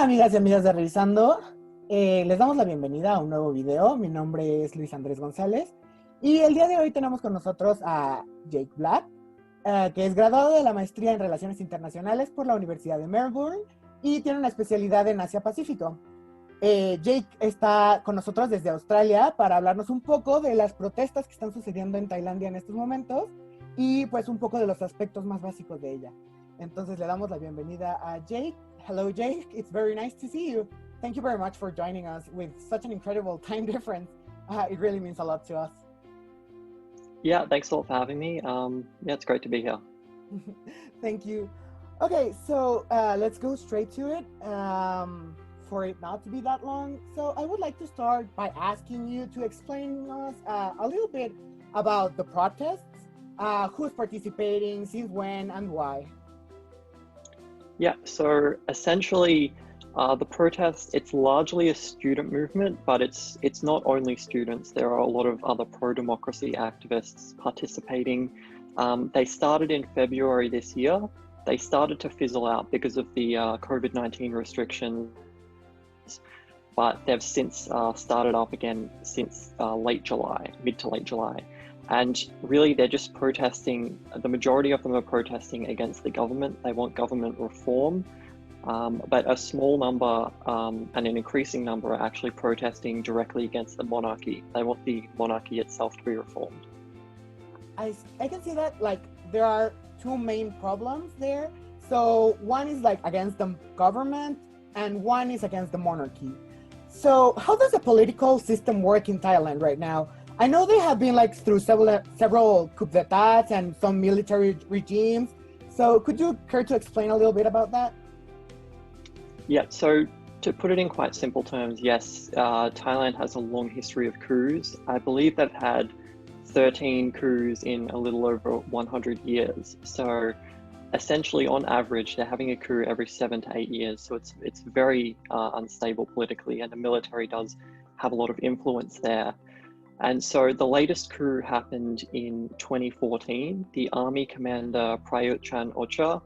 Hola amigas y amigas de Erreizando, les damos la bienvenida a un nuevo video. Mi nombre es Luis Andrés González y el día de hoy tenemos con nosotros a Jake Black, que es graduado de la maestría en Relaciones Internacionales por la Universidad de Melbourne y tiene una especialidad en Asia-Pacífico. Jake está con nosotros desde Australia para hablarnos un poco de las protestas que están sucediendo en Tailandia en estos momentos y pues un poco de los aspectos más básicos de ella. Entonces le damos la bienvenida a Jake. Hello Jake, it's very nice to see you. Thank you very much for joining us with such an incredible time difference. It really means a lot to us. Yeah, thanks a lot for having me. Yeah, it's great to be here. Thank you. Okay, so let's go straight to it. For it not to be that long, so I would like to start by asking you to explain us a little bit about the protests, who's participating, since when, and why. Yeah, so essentially the protest, it's largely a student movement, but it's not only students. There are a lot of other pro-democracy activists participating. They started in February this year. They started to fizzle out because of the COVID-19 restrictions, but they've since started up again since mid to late July. And really, they're just protesting. The majority of them are protesting against the government. They want government reform, but a small number and an increasing number are actually protesting directly against the monarchy. They want the monarchy itself to be reformed. I can see that, like, there are two main problems there. So one is like against the government and one is against the monarchy. So how does the political system work in Thailand right now? I know they have been like through several coups d'etats and some military regimes. So could you care to explain a little bit about that? Yeah, so to put it in quite simple terms, yes, Thailand has a long history of coups. I believe they've had 13 coups in a little over 100 years. So essentially, on average, they're having a coup every 7 to 8 years. So it's very unstable politically, and the military does have a lot of influence there. And so the latest coup happened in 2014. The army commander Prayut Chan-ocha,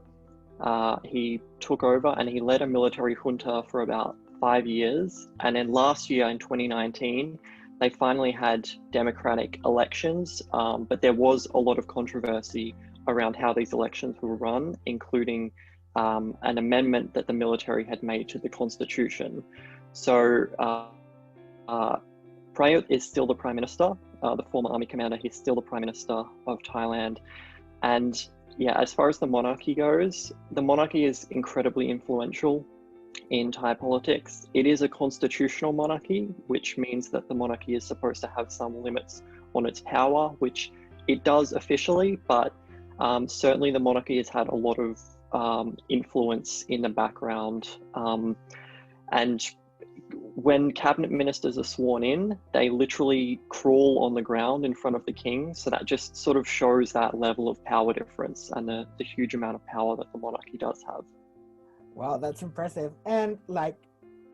he took over and he led a military junta for about 5 years. And then last year in 2019, they finally had democratic elections, but there was a lot of controversy around how these elections were run, including an amendment that the military had made to the constitution. So Prayut is still the prime minister, the former army commander. He's still the prime minister of Thailand. And yeah, as far as the monarchy goes, the monarchy is incredibly influential in Thai politics. It is a constitutional monarchy, which means that the monarchy is supposed to have some limits on its power, which it does officially, but certainly the monarchy has had a lot of influence in the background. And when cabinet ministers are sworn in, they literally crawl on the ground in front of the king. So that just sort of shows that level of power difference and the huge amount of power that the monarchy does have. Wow, that's impressive. And like,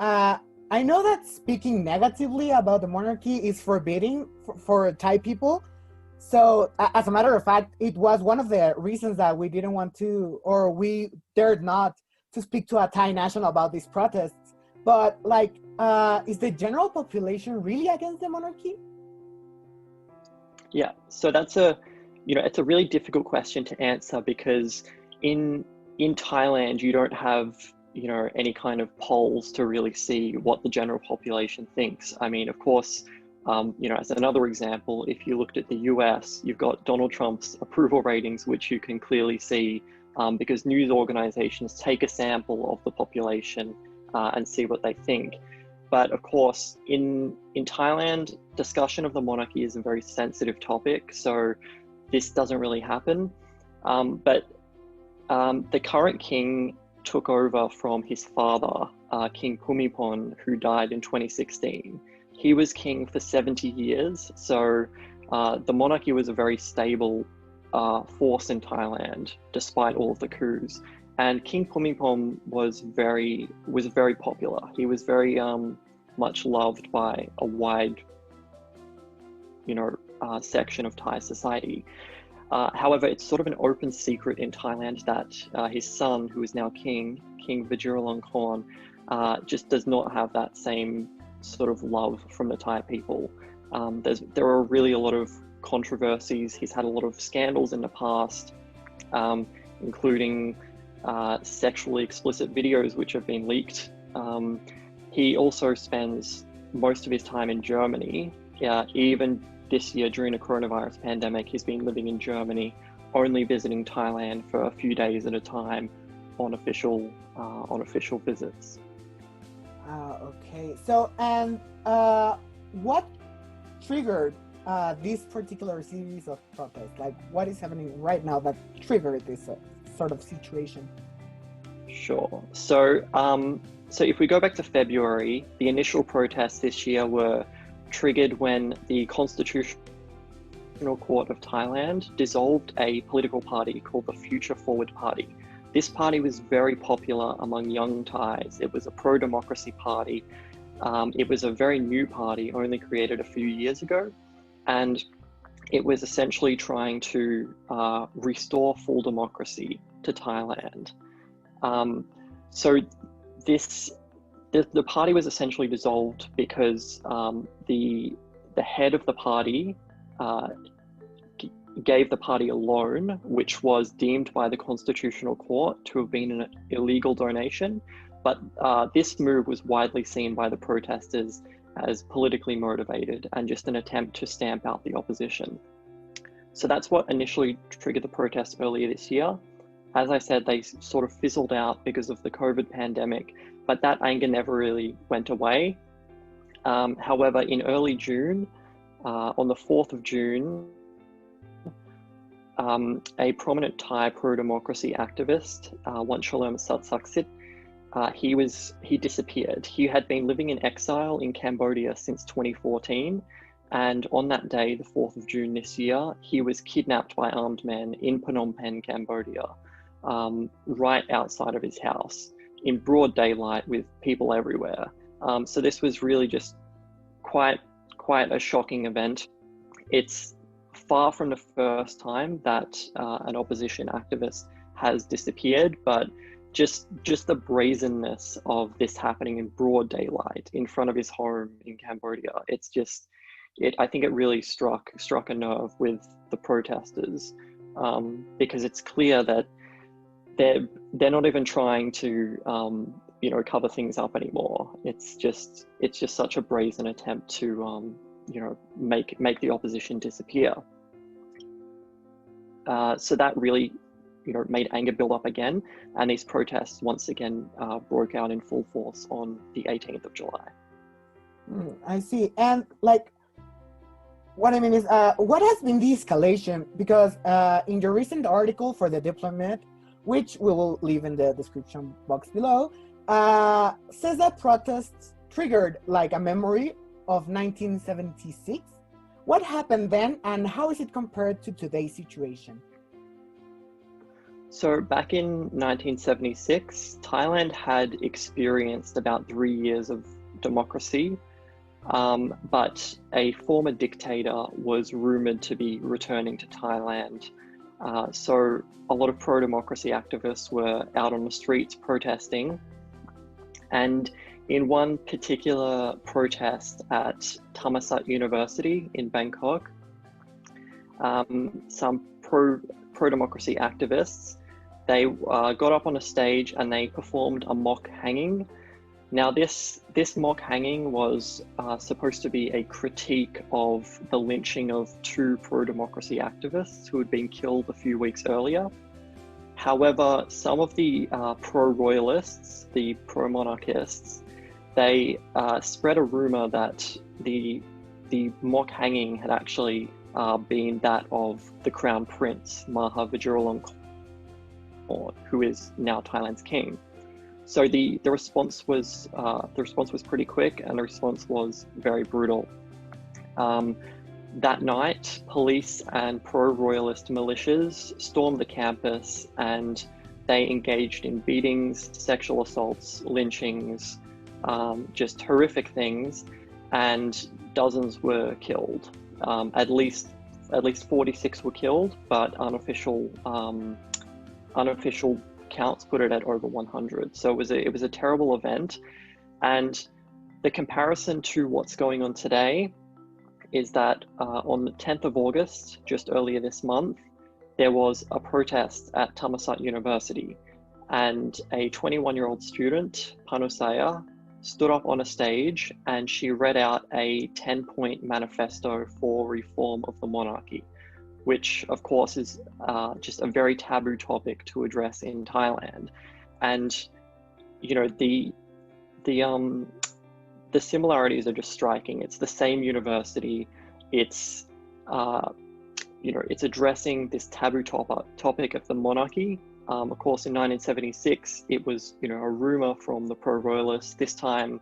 I know that speaking negatively about the monarchy is forbidding for Thai people. So as a matter of fact, it was one of the reasons that we didn't want to, or we dared not to speak to a Thai national about these protests. But like, is the general population really against the monarchy? Yeah, so that's it's a really difficult question to answer because in Thailand, you don't have, any kind of polls to really see what the general population thinks. I mean, of course, as another example, if you looked at the US, you've got Donald Trump's approval ratings, which you can clearly see because news organizations take a sample of the population and see what they think. But of course, in Thailand, discussion of the monarchy is a very sensitive topic, so this doesn't really happen. But the current king took over from his father, King Bhumibol, who died in 2016. He was king for 70 years, so the monarchy was a very stable force in Thailand, despite all of the coups. And King Bhumibol was very popular. He was very much loved by a wide, section of Thai society. However, it's sort of an open secret in Thailand that his son, who is now King Vajiralongkorn, just does not have that same sort of love from the Thai people. There are really a lot of controversies. He's had a lot of scandals in the past, including sexually explicit videos which have been leaked. He also spends most of his time in Germany. Even this year during the coronavirus pandemic, he's been living in Germany, only visiting Thailand for a few days at a time on official visits. Okay, so and what triggered this particular series of protests? Like, what is happening right now that triggered this sort of situation? Sure. So if we go back to February, the initial protests this year were triggered when the Constitutional Court of Thailand dissolved a political party called the Future Forward Party. This party was very popular among young Thais. It was a pro-democracy party. It was a very new party, only created a few years ago, and it was essentially trying to restore full democracy to Thailand. So the party was essentially dissolved because the head of the party gave the party a loan, which was deemed by the Constitutional Court to have been an illegal donation. But this move was widely seen by the protesters as politically motivated and just an attempt to stamp out the opposition. So that's what initially triggered the protests earlier this year. As I said, they sort of fizzled out because of the COVID pandemic, but that anger never really went away. However, in early June, on the 4th of June, a prominent Thai pro-democracy activist, Wanshalom Satsaksit, he disappeared. He had been living in exile in Cambodia since 2014, and on that day, the 4th of June this year, he was kidnapped by armed men in Phnom Penh, Cambodia, right outside of his house, in broad daylight with people everywhere. So this was really just quite a shocking event. It's far from the first time that an opposition activist has disappeared, but just the brazenness of this happening in broad daylight in front of his home in Cambodia, I think it really struck a nerve with the protesters, because it's clear that they're not even trying to cover things up anymore. It's just such a brazen attempt to make the opposition disappear. So that really made anger build up again, and these protests once again broke out in full force on the 18th of July. I see. And what I mean is, what has been the escalation? Because in your recent article for The Diplomat, which we will leave in the description box below, says that protests triggered a memory of 1976. What happened then, and how is it compared to today's situation? So back in 1976, Thailand had experienced about 3 years of democracy, but a former dictator was rumored to be returning to Thailand. So a lot of pro-democracy activists were out on the streets protesting. And in one particular protest at Thammasat University in Bangkok, some pro-democracy activists, they got up on a stage and they performed a mock hanging. Now this mock hanging was supposed to be a critique of the lynching of 2 pro-democracy activists who had been killed a few weeks earlier. However, some of the pro-royalists, the pro-monarchists, they spread a rumor that the mock hanging had actually been that of the Crown Prince, Maha Vajiralongkorn, who is now Thailand's king. So the response was pretty quick, and the response was very brutal. That night, police and pro-royalist militias stormed the campus, and they engaged in beatings, sexual assaults, lynchings, just horrific things, and dozens were killed. At least 46 were killed, but unofficial counts put it at over 100. So it was a terrible event, And the comparison to what's going on today is that on the 10th of August, just earlier this month, there was a protest at Thammasat University, and a 21-year-old student, Panusaya, stood up on a stage and she read out a 10-point manifesto for reform of the monarchy, which of course is just a very taboo topic to address in Thailand. And you know, the similarities are just striking. It's the same university. It's you know, it's addressing this taboo topic of the monarchy. Of course, in 1976, it was, you know, a rumor from the pro-royalists. This time,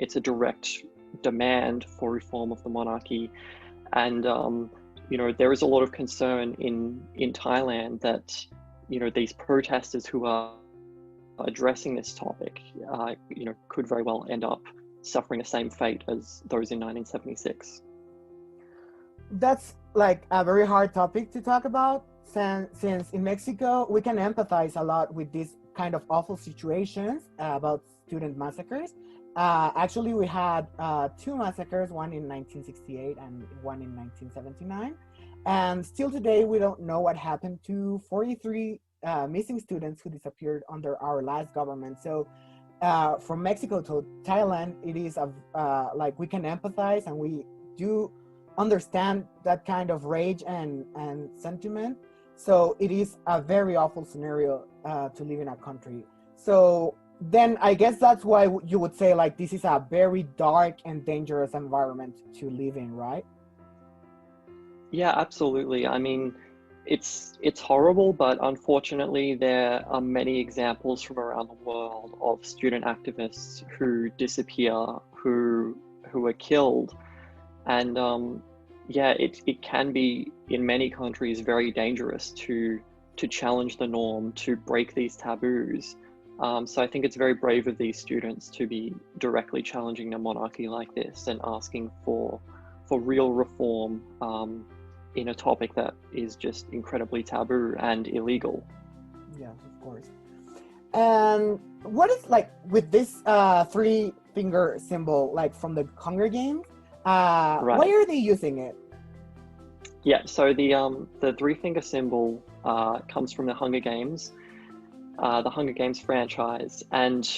it's a direct demand for reform of the monarchy. And you know, there is a lot of concern in Thailand that, you know, these protesters who are addressing this topic, you know, could very well end up suffering the same fate as those in 1976. That's like a very hard topic to talk about, since in Mexico we can empathize a lot with these kind of awful situations about student massacres. Actually, we had two massacres, one in 1968 and one in 1979. And still today, we don't know what happened to 43 missing students who disappeared under our last government. So from Mexico to Thailand, it is like we can empathize, and we do understand that kind of rage and sentiment. So it is a very awful scenario to live in a country. So then I guess that's why you would say like this is a very dark and dangerous environment to live in, right? Yeah, absolutely. I mean, it's horrible, but unfortunately there are many examples from around the world of student activists who disappear, who are killed. And yeah, it can be in many countries very dangerous to challenge the norm, to break these taboos. So I think it's very brave of these students to be directly challenging the monarchy like this and asking for real reform in a topic that is just incredibly taboo and illegal. Yes, of course. And what is like with this three-finger symbol, like from the Hunger Games? Right. Why are they using it? Yeah, so the three-finger symbol comes from the Hunger Games franchise, and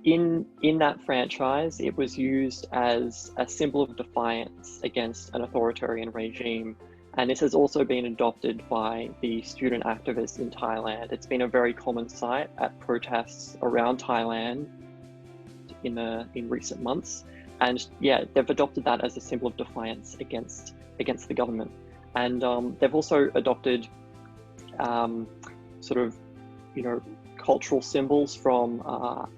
in that franchise, it was used as a symbol of defiance against an authoritarian regime. And this has also been adopted by the student activists in Thailand. It's been a very common sight at protests around Thailand in recent months. And yeah, they've adopted that as a symbol of defiance against the government. And they've also adopted sort of, you know, cultural symbols from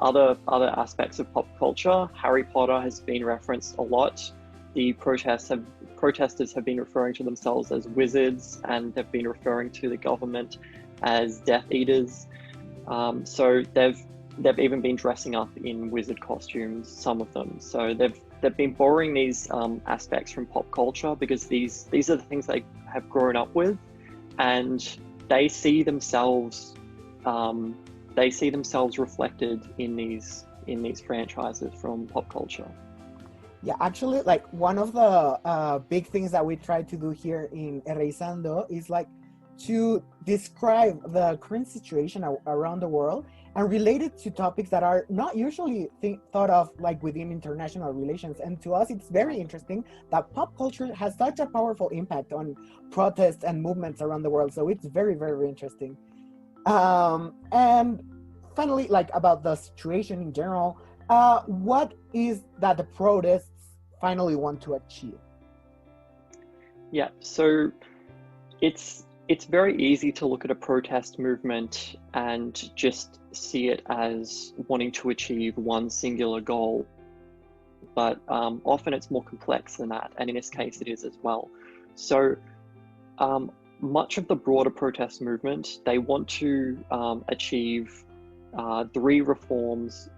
other aspects of pop culture. Harry Potter has been referenced a lot. The protesters have been referring to themselves as wizards, and they've been referring to the government as Death Eaters. So they've even been dressing up in wizard costumes, some of them. So they've been borrowing these aspects from pop culture because these are the things they have grown up with, and they see themselves reflected in these franchises from pop culture. Yeah, actually, like one of the big things that we try to do here in Erreizando is like to describe the current situation around the world and relate it to topics that are not usually thought of like within international relations. And to us, it's very interesting that pop culture has such a powerful impact on protests and movements around the world. So it's very, very interesting. And finally, like about the situation in general, what is that the protests finally want to achieve? Yeah, so it's very easy to look at a protest movement and just see it as wanting to achieve one singular goal, but often it's more complex than that, and in this case it is as well. So much of the broader protest movement, they want to achieve three reforms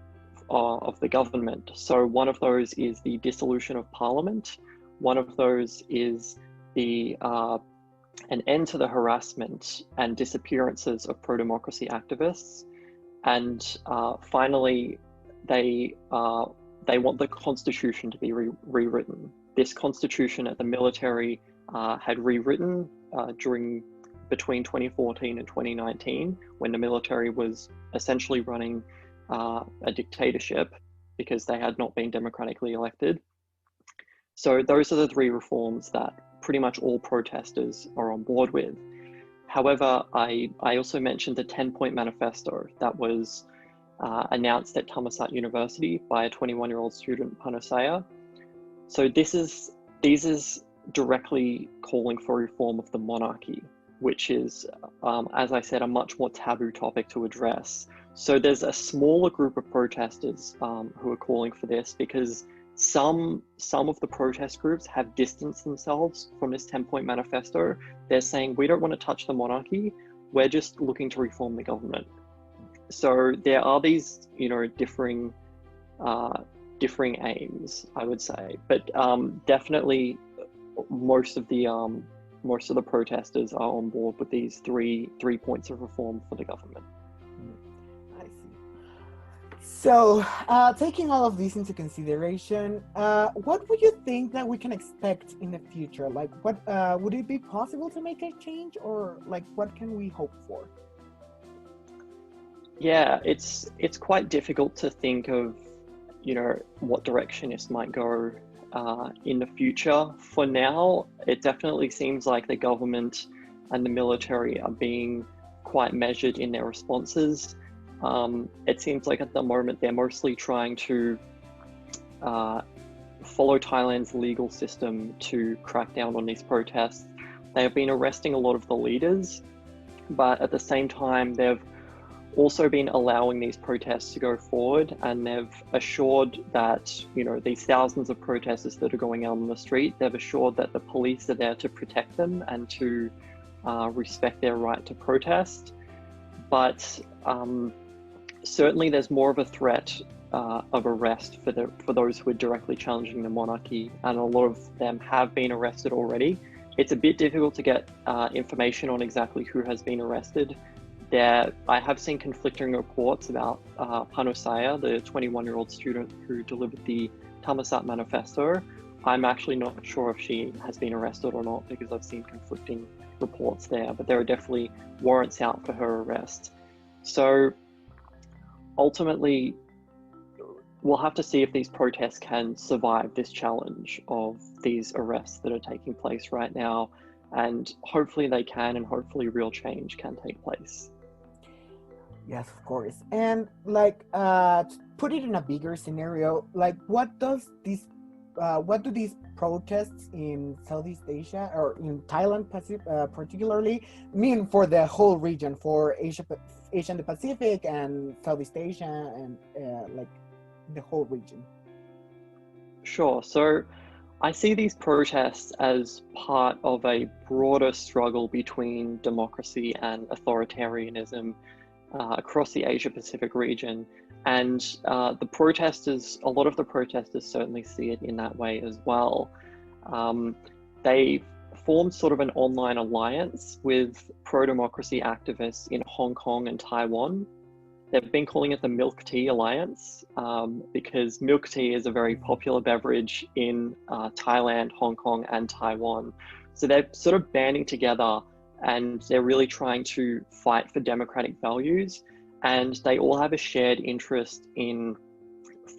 of the government. So one of those is the dissolution of parliament. One of those is an end to the harassment and disappearances of pro-democracy activists. And finally, they want the constitution to be rewritten. This constitution that the military had rewritten between 2014 and 2019, when the military was essentially running a dictatorship because they had not been democratically elected. So those are the three reforms that pretty much all protesters are on board with. However, I also mentioned the 10-point manifesto that was announced at Thammasat University by a 21-year-old student, Panusaya. So this is directly calling for reform of the monarchy, which is, as I said, a much more taboo topic to address. So there's a smaller group of protesters who are calling for this, because some of the protest groups have distanced themselves from this 10-point manifesto. They're saying, we don't want to touch the monarchy, we're just looking to reform the government. So there are these, differing aims, I would say, but definitely most of the protesters are on board with these three points of reform for the government. I see. So, taking all of this into consideration, what would you think that we can expect in the future? Like, what would it be possible to make a change, or like, what can we hope for? Yeah, it's quite difficult to think of, what direction this might go in the future. For now, it definitely seems like the government and the military are being quite measured in their responses. It seems like at the moment they're mostly trying to follow Thailand's legal system to crack down on these protests. They have been arresting a lot of the leaders, but at the same time they've also been allowing these protests to go forward, and they've assured that, these thousands of protesters that are going out on the street, they've assured that the police are there to protect them and to respect their right to protest. But certainly there's more of a threat of arrest for those who are directly challenging the monarchy, and a lot of them have been arrested already. It's a bit difficult to get information on exactly who has been arrested. I have seen conflicting reports about Panusaya, the 21-year-old student who delivered the Thammasat manifesto. I'm actually not sure if she has been arrested or not, because I've seen conflicting reports there, but there are definitely warrants out for her arrest. So ultimately, we'll have to see if these protests can survive this challenge of these arrests that are taking place right now, and hopefully they can, and hopefully real change can take place. Yes, of course. And like, put it in a bigger scenario, like what do these protests in Southeast Asia, or in Thailand particularly, mean for the whole region, for Asia and the Pacific and Southeast Asia, and like the whole region? Sure. So I see these protests as part of a broader struggle between democracy and authoritarianism across the Asia-Pacific region. And a lot of the protesters certainly see it in that way as well. They formed sort of an online alliance with pro-democracy activists in Hong Kong and Taiwan. They've been calling it the Milk Tea Alliance because milk tea is a very popular beverage in Thailand, Hong Kong, and Taiwan. So they're sort of banding together, and they're really trying to fight for democratic values. And they all have a shared interest in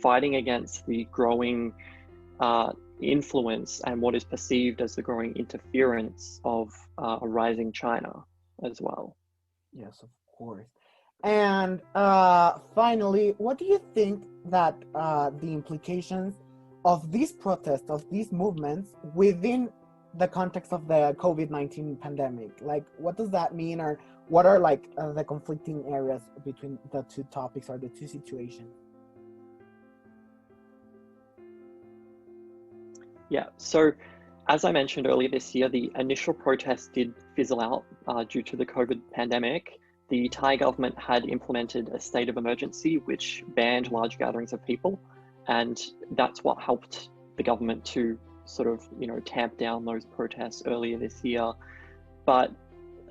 fighting against the growing influence and what is perceived as the growing interference of a rising China as well. Yes, of course. And finally, what do you think that the implications of these protests, of these movements within the context of the COVID-19 pandemic? Like, what does that mean, or what are like the conflicting areas between the two topics or the two situations? Yeah, so as I mentioned earlier this year, the initial protests did fizzle out due to the COVID pandemic. The Thai government had implemented a state of emergency, which banned large gatherings of people. And that's what helped the government to sort of, tamp down those protests earlier this year. But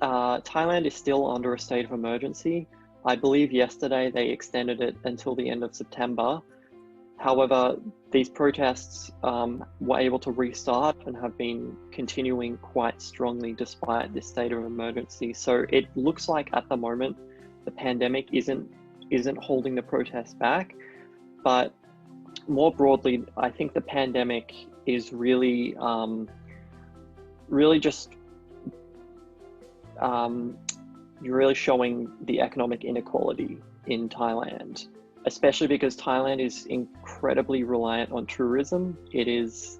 Thailand is still under a state of emergency. I believe yesterday they extended it until the end of September. However, these protests were able to restart and have been continuing quite strongly despite this state of emergency. So it looks like at the moment the pandemic isn't holding the protests back, but more broadly, I think the pandemic is really just you're really showing the economic inequality in Thailand, especially because Thailand is incredibly reliant on tourism. It is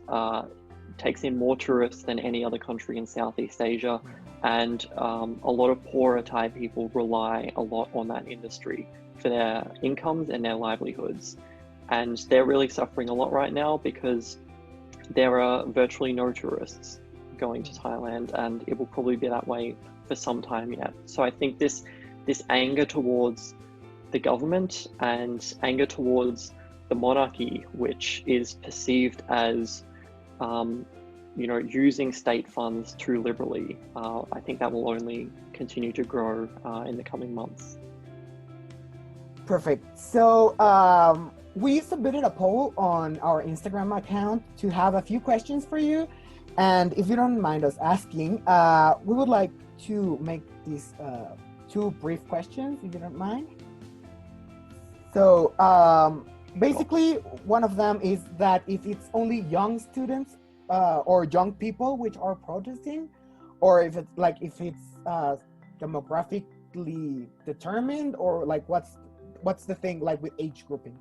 takes in more tourists than any other country in Southeast Asia, and a lot of poorer Thai people rely a lot on that industry for their incomes and their livelihoods. And they're really suffering a lot right now because there are virtually no tourists going to Thailand, and it will probably be that way for some time yet. So I think this anger towards the government and anger towards the monarchy, which is perceived as using state funds too liberally, I think that will only continue to grow in the coming months. Perfect. So we submitted a poll on our Instagram account to have a few questions for you. And if you don't mind us asking, we would like to make these two brief questions, if you don't mind. So basically, one of them is that if it's only young students or young people which are protesting, or if it's demographically determined, or like what's the thing like with age grouping?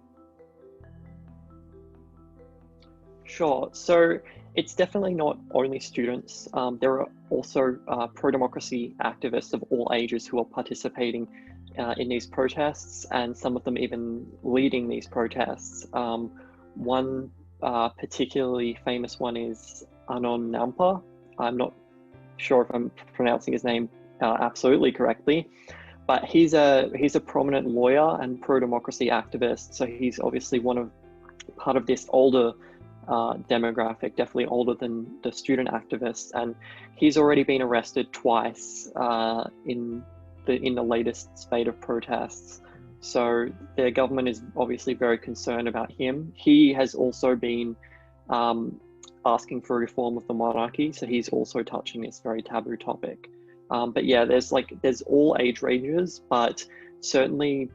Sure. So it's definitely not only students. There are also pro-democracy activists of all ages who are participating in these protests, and some of them even leading these protests. One particularly famous one is Anon Nampa. I'm not sure if I'm pronouncing his name absolutely correctly, but he's a prominent lawyer and pro-democracy activist. So he's obviously part of this older demographic, definitely older than the student activists, and he's already been arrested twice in the latest spate of protests. So the government is obviously very concerned about him. He has also been asking for reform of the monarchy, so he's also touching this very taboo topic. But yeah, there's all age ranges, but certainly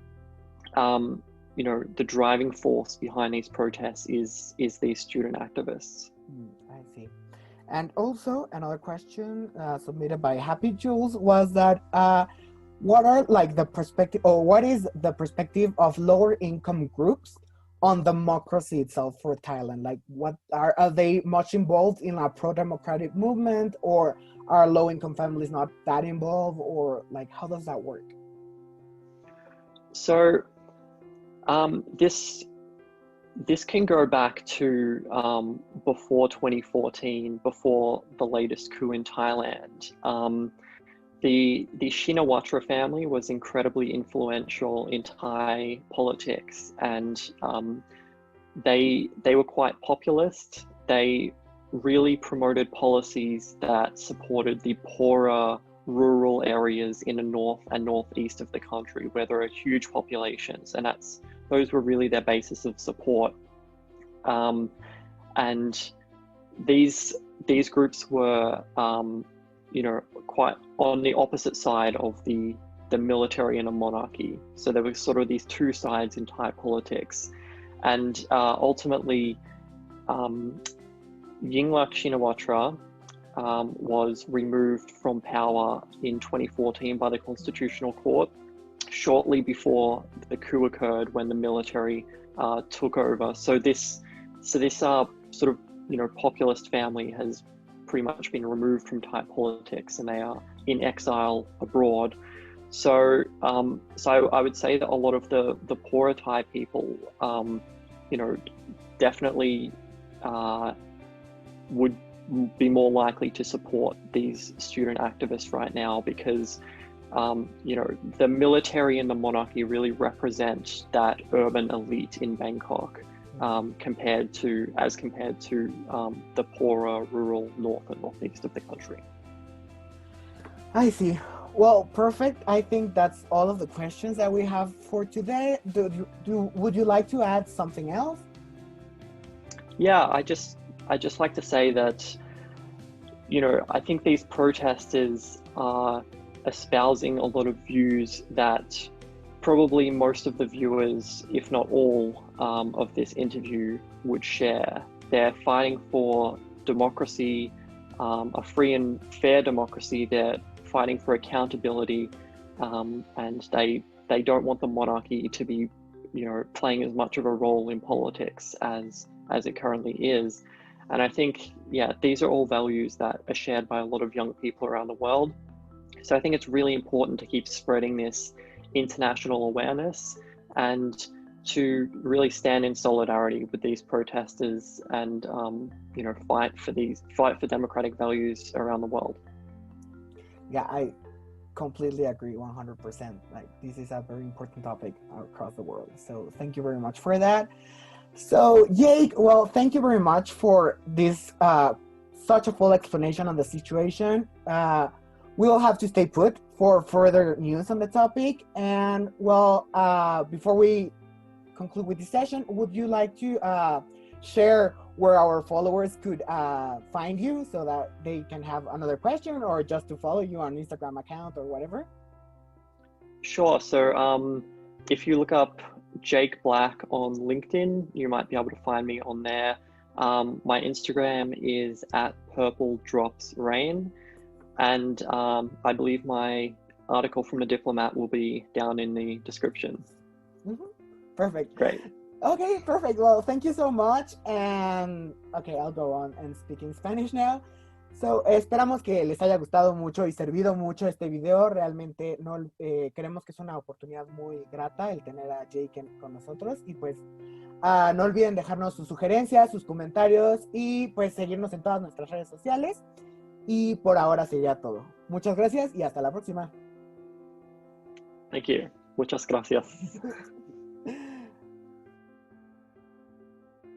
the driving force behind these protests is these student activists. I see. And also another question submitted by Happy Jules was that what are like the perspective, or what is the perspective of lower income groups on democracy itself for Thailand? Like, what are they much involved in a pro-democratic movement, or are low income families not that involved, or like how does that work? So this can go back to before 2014, before the latest coup in Thailand. The Shinawatra family was incredibly influential in Thai politics, and they were quite populist. They really promoted policies that supported the poorer rural areas in the north and northeast of the country, where there are huge populations, and those were really their basis of support. And these groups were quite on the opposite side of the military and a monarchy. So there were sort of these two sides in Thai politics. And ultimately, Yingluck Shinawatra was removed from power in 2014 by the Constitutional Court, shortly before the coup occurred, when the military took over. So this sort of populist family has pretty much been removed from Thai politics, and they are in exile abroad. So I would say that a lot of the poorer Thai people, definitely would be more likely to support these student activists right now, because the military and the monarchy really represent that urban elite in Bangkok, compared to the poorer rural north and northeast of the country. I see. Well, perfect. I think that's all of the questions that we have for today. Would you like to add something else? Yeah, I just like to say that, you know, I think these protesters are espousing a lot of views that probably most of the viewers, if not all, of this interview would share. They're fighting for democracy, a free and fair democracy. They're fighting for accountability, and they don't want the monarchy to be, you know, playing as much of a role in politics as it currently is. And I think, yeah, these are all values that are shared by a lot of young people around the world. So I think it's really important to keep spreading this international awareness and to really stand in solidarity with these protesters and, you know, fight for democratic values around the world. Yeah, I completely agree 100%. Like, this is a very important topic across the world. So thank you very much for that. So Jake, well, thank you very much for this such a full explanation on the situation. We'll have to stay put for further news on the topic. And well, before we conclude with this session, would you like to share where our followers could find you so that they can have another question or just to follow you on Instagram account or whatever? Sure. So if you look up Jake Black on LinkedIn, you might be able to find me on there. My Instagram is @purpledropsrain, and I believe my article from The Diplomat will be down in the description. Mm-hmm. Perfect. Great. Okay, perfect. Well, thank you so much. And okay, I'll go on and speak in Spanish now. So, esperamos que les haya gustado mucho y servido mucho este video. Realmente creemos que es una oportunidad muy grata el tener a Jake con nosotros. Y pues no olviden dejarnos sus sugerencias, sus comentarios y pues seguirnos en todas nuestras redes sociales. Y por ahora sería todo. Muchas gracias y hasta la próxima. Thank you. Muchas gracias.